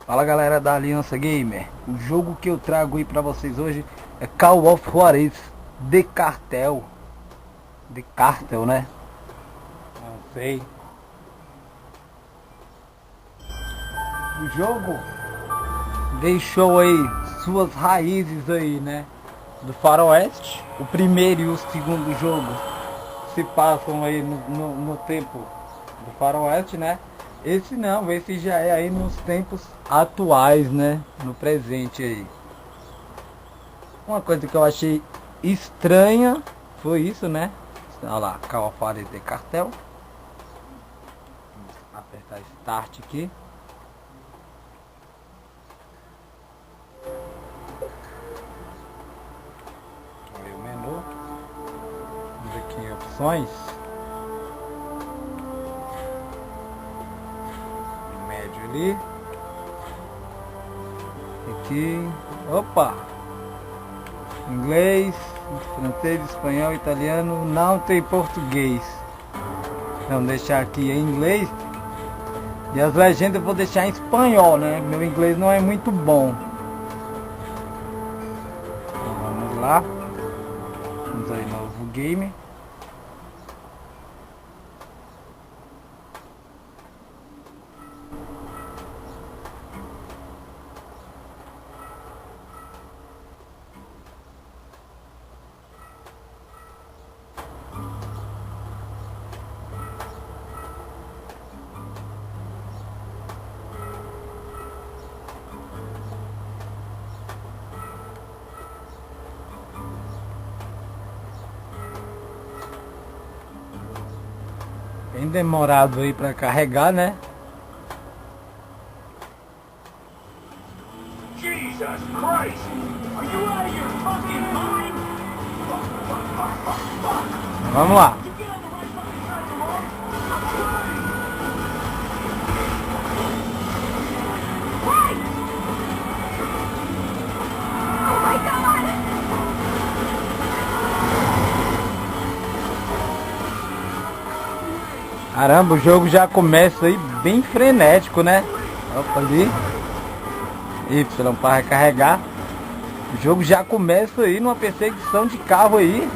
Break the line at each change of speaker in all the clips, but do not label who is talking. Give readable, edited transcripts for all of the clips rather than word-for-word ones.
Fala galera da Aliança Gamer, o jogo que eu trago aí pra vocês hoje é Call of Juarez de Cartel. De Cartel, né? Não sei. O jogo deixou aí suas raízes aí, né? Do faroeste. O primeiro e o segundo jogo se passam aí no tempo do faroeste, né? Esse não, esse já é aí nos tempos atuais, né? No presente aí. Uma coisa que eu achei estranha foi isso, né? Olha lá, Call of Juarez de Cartel. Vamos apertar Start aqui. Aí o menu. Vamos aqui em opções. Ali. Aqui. Opa! Inglês, francês, espanhol, italiano. Não tem português. Vamos deixar aqui em inglês. E as legendas eu vou deixar em espanhol, né? Meu inglês não é muito bom. Então, vamos lá. Vamos aí, novo game. Bem demorado aí pra carregar, né?
Jesus Christ! Are you out of your fucking mind?
Vamos lá.
Oh my God!
Caramba, o jogo já começa aí bem frenético, né? Opa, ali. Y para recarregar. O jogo já começa aí numa perseguição de carro aí.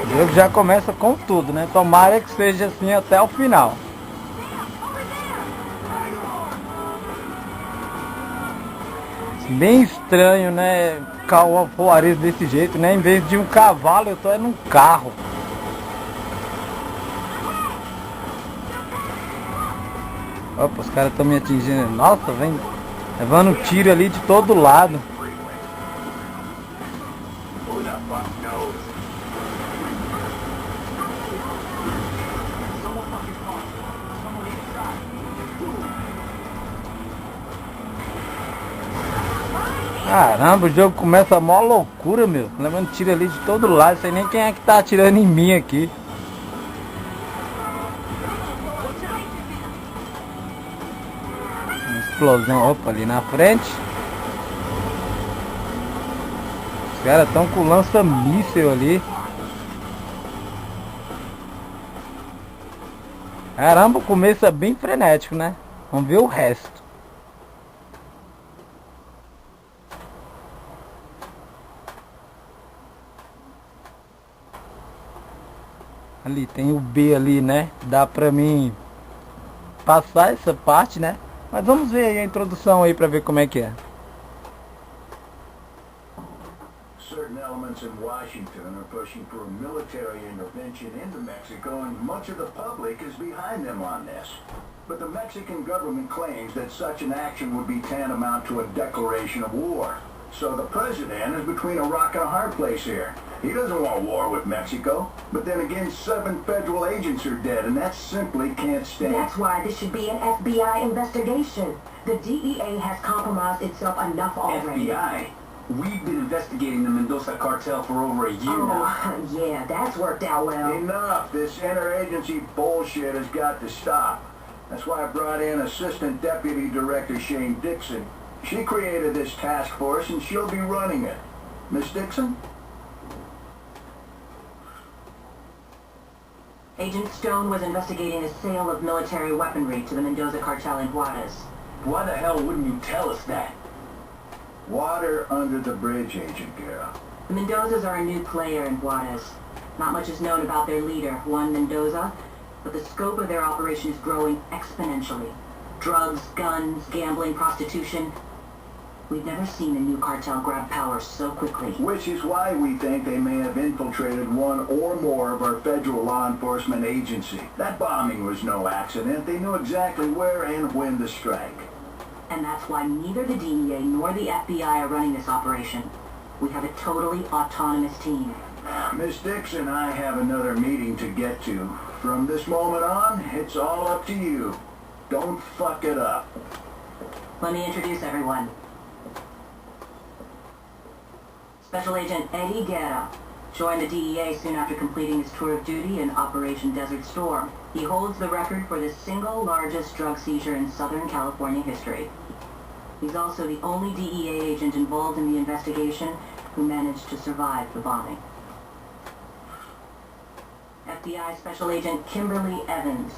O jogo já começa com tudo, né? Tomara que seja assim até o final. Bem estranho, né? Call of Juarez desse jeito, né? Em vez de um cavalo, eu tô num carro. Opa, os caras estão me atingindo. Nossa, vem levando tiro ali de todo lado. Caramba, o jogo começa a mó loucura, meu. Levando tiro ali de todo lado. Não sei nem quem é que tá atirando em mim aqui. Uma explosão, opa, ali na frente. Os caras estão com lança-míssel ali. Caramba, o começo é bem frenético, né? Vamos ver o resto. Ali tem o B ali, né? Dá pra mim passar essa parte, né? Mas vamos ver aí a introdução aí pra ver como é que é.
Certain elements in Washington are pushing for a military intervention into Mexico, and much of the public is behind them on this. But the Mexican government claims that such an action would be tantamount to a declaration of war. So the president is between a rock and a hard place here. He doesn't want war with Mexico, but then again 7 federal agents are dead, and that simply can't stand.
That's why this should be an FBI investigation. The DEA has compromised itself enough already.
FBI? We've been investigating the Mendoza cartel for over a year now.
Oh, yeah, that's worked out well.
Enough! This interagency bullshit has got to stop. That's why I brought in Assistant Deputy Director Shane Dixon. She created this task force and she'll be running it. Miss Dixon?
Agent Stone was investigating the sale of military weaponry to the Mendoza cartel in Juarez.
Why the hell wouldn't you tell us that?
Water under the bridge, Agent Guerra.
The Mendozas are a new player in Juarez. Not much is known about their leader, Juan Mendoza, but the scope of their operation is growing exponentially. Drugs, guns, gambling, prostitution. We've never seen a new cartel grab power so quickly.
Which is why we think they may have infiltrated one or more of our federal law enforcement agency. That bombing was no accident. They knew exactly where and when to strike.
And that's why neither the DEA nor the FBI are running this operation. We have a totally autonomous team.
Miss Dixon, I have another meeting to get to. From this moment on, it's all up to you. Don't fuck it up.
Let me introduce everyone. Special Agent Eddie Guerra joined the DEA soon after completing his tour of duty in Operation Desert Storm. He holds the record for the single largest drug seizure in Southern California history. He's also the only DEA agent involved in the investigation who managed to survive the bombing. FBI Special Agent Kimberly Evans,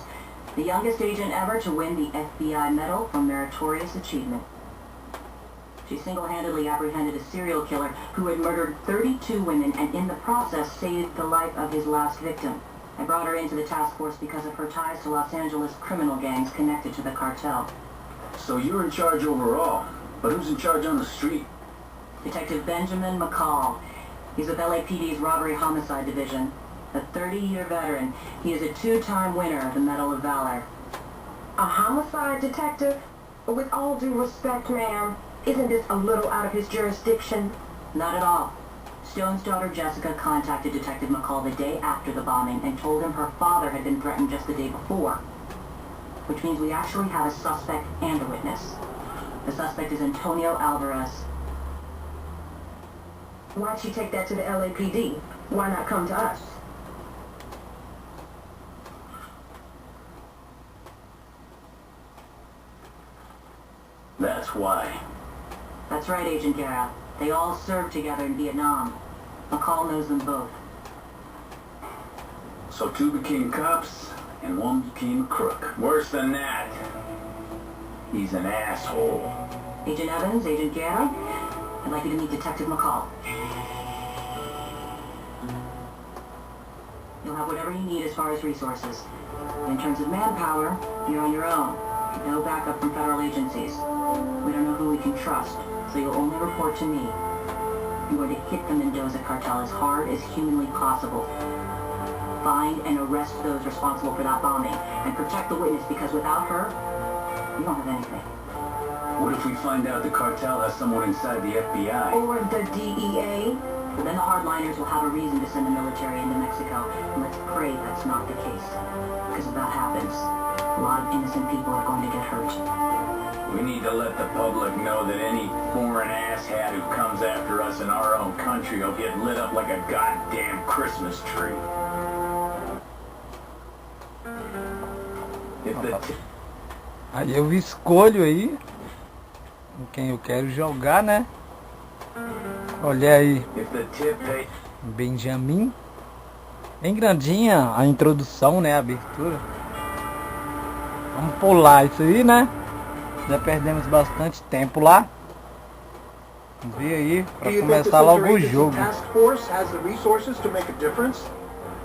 the youngest agent ever to win the FBI Medal for Meritorious Achievement. She single-handedly apprehended a serial killer who had murdered 32 women and in the process saved the life of his last victim. I brought her into the task force because of her ties to Los Angeles criminal gangs connected to the cartel.
So you're in charge overall, but who's in charge on the street?
Detective Benjamin McCall. He's with LAPD's Robbery Homicide Division. A 30-year veteran, he is a two-time winner of the Medal of Valor.
A homicide detective? With all due respect, ma'am, isn't this a little out of his jurisdiction?
Not at all. Stone's daughter Jessica contacted Detective McCall the day after the bombing and told him her father had been threatened just the day before. Which means we actually have a suspect and a witness. The suspect is Antonio Alvarez.
Why'd she take that to the LAPD? Why not come to us?
That's why.
That's right, Agent Guerra. They all served together in Vietnam. McCall knows them both.
So two became cops, and one became a crook. Worse than that, he's an asshole.
Agent Evans, Agent Guerra, I'd like you to meet Detective McCall. You'll have whatever you need as far as resources. In terms of manpower, you're on your own. No backup from federal agencies. We don't know who we can trust, so you'll only report to me. I'm going to hit the Mendoza cartel as hard as humanly possible. Find and arrest those responsible for that bombing, and protect the witness, because without her, you don't have anything.
What if we find out the cartel has someone inside the FBI?
Or the DEA?
Well, then the hardliners will have a reason to send the military into Mexico, and let's pray that's not the case. Because if that happens, a lot of innocent people are going to get hurt.
We need to let the public know that any foreign asshat who comes after us in our own country will get lit up like a goddamn Christmas tree.
Aí eu escolho aí com quem eu quero jogar, né? Olha aí, Benjamin. Bem grandinha a introdução, né? A abertura. Vamos pular isso aí, né? Já perdemos bastante tempo lá. Vamos ver aí, para começar logo o jogo.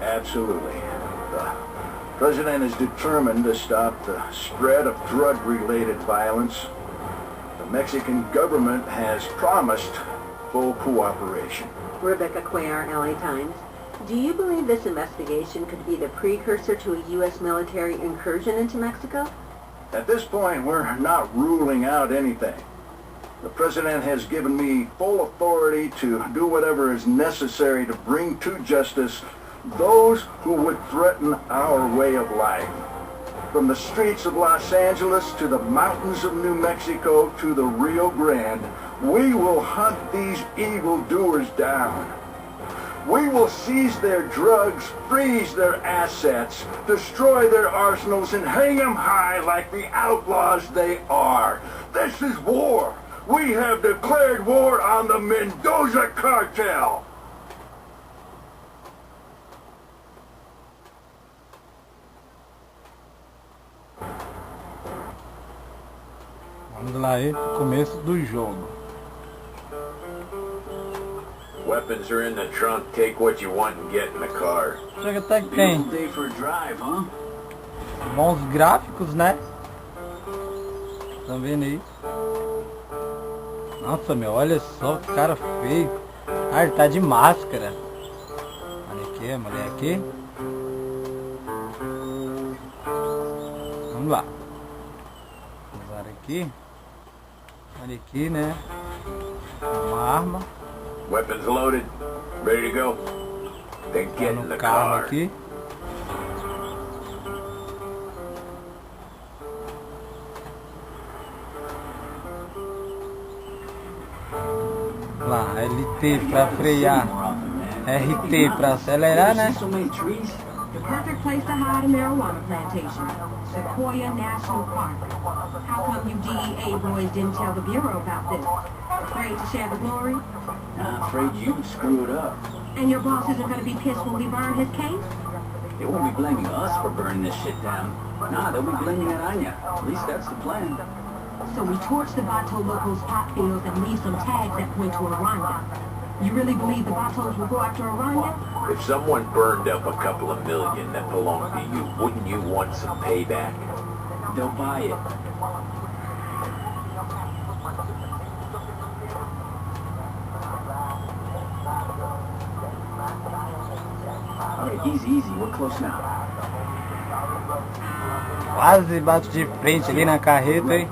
Absolutely. The President is determined to stop the spread of drug-related violence. The Mexican government has promised full cooperation.
Rebecca Cuellar, LA Times. Do you believe this investigation could be the precursor to a U.S. military incursion into Mexico?
At this point, we're not ruling out anything. The President has given me full authority to do whatever is necessary to bring to justice those who would threaten our way of life. From the streets of Los Angeles to the mountains of New Mexico to the Rio Grande, we will hunt these evildoers down. We will seize their drugs, freeze their assets, destroy their arsenals, and hang them high like the outlaws they are. This is war. We have declared war on the Mendoza Cartel!
Vamos lá aí pro começo do jogo.
Weapons are in the trunk. Take what you want and get in the car.
Chega até que tem
Day for a drive, huh?
bons gráficos, né? Estão vendo aí? Nossa, meu, olha só que cara feio. Ah, ele tá de máscara. Olha aqui, olha aqui. Vamos lá. Usar aqui. Olha aqui, né? Uma arma.
Weapons loaded. Ready to go. Then
Tá
get in
no
the
carro
car.
aqui. Lá, LT pra frear, RT pra acelerar, né?
The perfect place to hide a marijuana plantation. Sequoia National Park. How come you DEA boys didn't tell the Bureau about this? Afraid to share the glory?
I'm afraid you'd screw it up.
And your boss isn't going to be pissed when we burn his case?
They won't be blaming us for burning this shit down. Nah, they'll be blaming it on you. At least that's the plan.
So we torch the Bato locals' pot fields and leave some tags that point to Aranya. You really believe the Batos will go after Aranya?
If someone burned up a couple of million that belonged to you, wouldn't you want some payback?
They'll buy it. Alright, easy. We're close now.
Quase bato de frente ali na carreta, hein?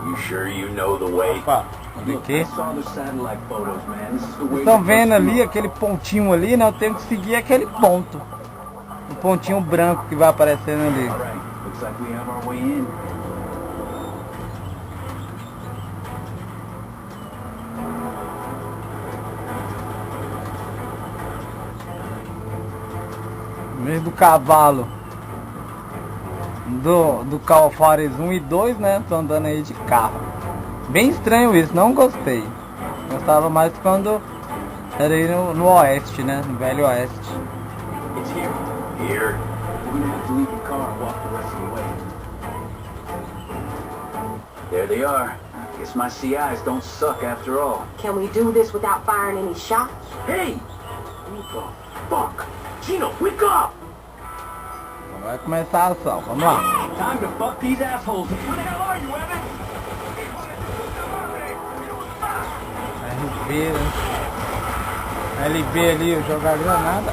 You sure you know the way?
Opa, olha aqui.
I saw the satellite photos, man. This is the way.
Estão vendo ali aquele pontinho ali, né? Eu tenho que seguir aquele ponto. O pontinho branco que vai aparecendo ali.
Alright, looks like we have our way in.
No meio do cavalo do Juarez 1 e 2, né? Tô andando aí de carro. Bem estranho isso, não gostei. Gostava mais quando era aí no oeste, né? No velho oeste.
It's here.
Here.
We're gonna have to leave the car and walk the rest of the way.
There they are. Guess my CIs don't suck after all.
Can we do this without firing any shots?
Hey! What the fuck? Chino, wake up!
Então vai começar a ação, vamos lá.
Time to fuck these assholes. Where the hell are you, Evan?
RB, né? LB ali, jogar granada.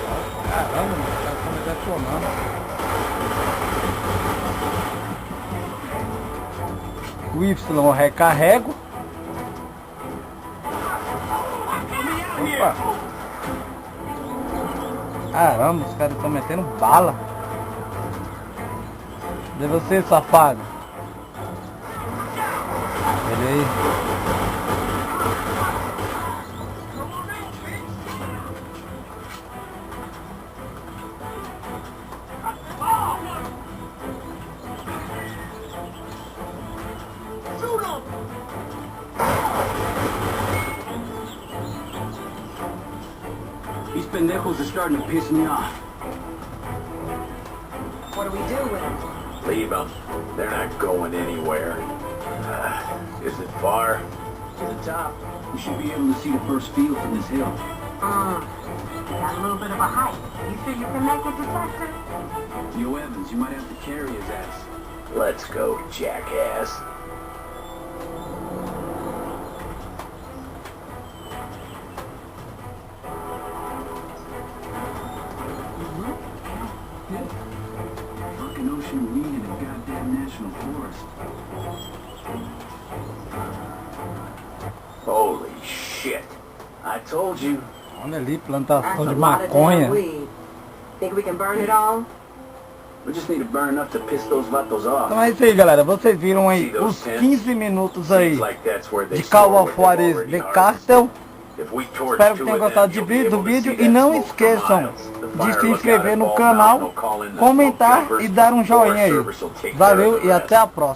Caramba, mano, os caras estão me detonando. O Y eu recarrego. Opa! Caramba, os caras estão metendo bala. Cadê você, safado? Olha aí.
These pendejos are starting to piss me off.
What do we do with them?
Leave them. They're not going anywhere. Is it far?
To the top, we should be able to see the first field from this hill.
Got a little bit of a height. You sure you can make it, Detective?
Yo, Evans, you might have to carry his ass.
Let's go, jackass.
Fucking ocean weed in a goddamn national forest.
Holy shit. I told you.
Olha ali,
That's
plantação
a
de
lot of damn
maconha.
weed. Think we can burn it all?
We just need to burn enough to piss those vatos off.
Então é isso aí, galera. Vocês viram aí os 15 minutos aí
Seems like that's where they
de
store
Call
what
of
they've
Juarez
already
de
harvested.
Cartel.
If we torch
Espero que
two
tenham
of them,
gostado
you'll be
do
able to
vídeo
see
e
that
não
smoke for
esqueçam
miles. The
de
fire
se
lookout
inscrever
at
no
Bald
canal,
Mountain will call in the
comentar
smoke
e
jumpers.
dar um joinha
Forest
aí.
Service will take care of
Valeu
the
e
rest.
até a próxima.